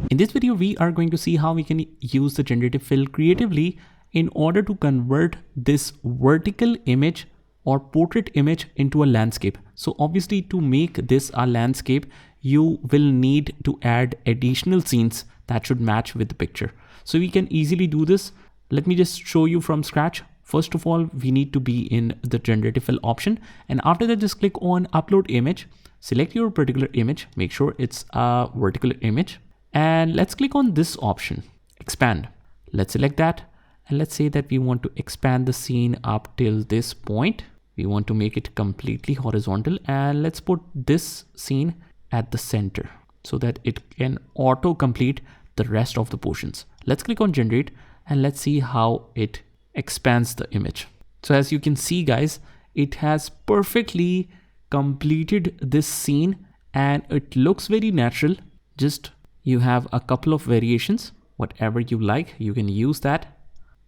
In this video, we are going to see how we can use the generative fill creatively in order to convert this vertical image or portrait image into a landscape. So obviously to make this a landscape, you will need to add additional scenes that should match with the picture. So we can easily do this. Let me just show you from scratch. First of all, we need to be in the generative fill option. And after that, just click on upload image, select your particular image, make sure it's a vertical image. And let's click on this option, expand. Let's select that. And let's say that we want to expand the scene up till this point. We want to make it completely horizontal, and let's put this scene at the center so that it can auto complete the rest of the portions. Let's click on generate and let's see how it expands the image. So as you can see guys, it has perfectly completed this scene and it looks very natural. Just you have a couple of variations, whatever you like, you can use that.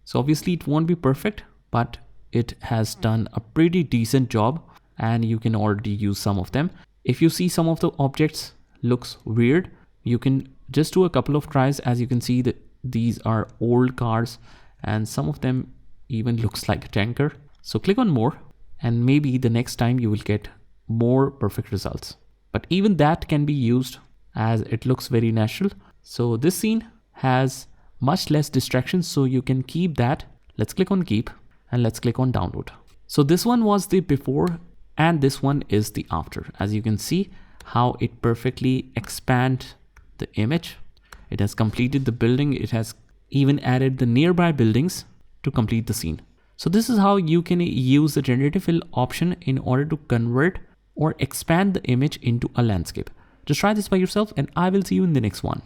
So obviously it won't be perfect, but it has done a pretty decent job and you can already use some of them. If you see some of the objects looks weird, you can just do a couple of tries. As you can see that these are old cars and some of them even looks like a tanker. So click on more and maybe the next time you will get more perfect results. But even that can be used as it looks very natural. So this scene has much less distractions, so you can keep that. Let's click on keep and let's click on download. So this one was the before and this one is the after. As you can see how it perfectly expands the image. It has completed the building. It has even added the nearby buildings to complete the scene. So this is how you can use the generative fill option in order to convert or expand the image into a landscape. Just try this by yourself and I will see you in the next one.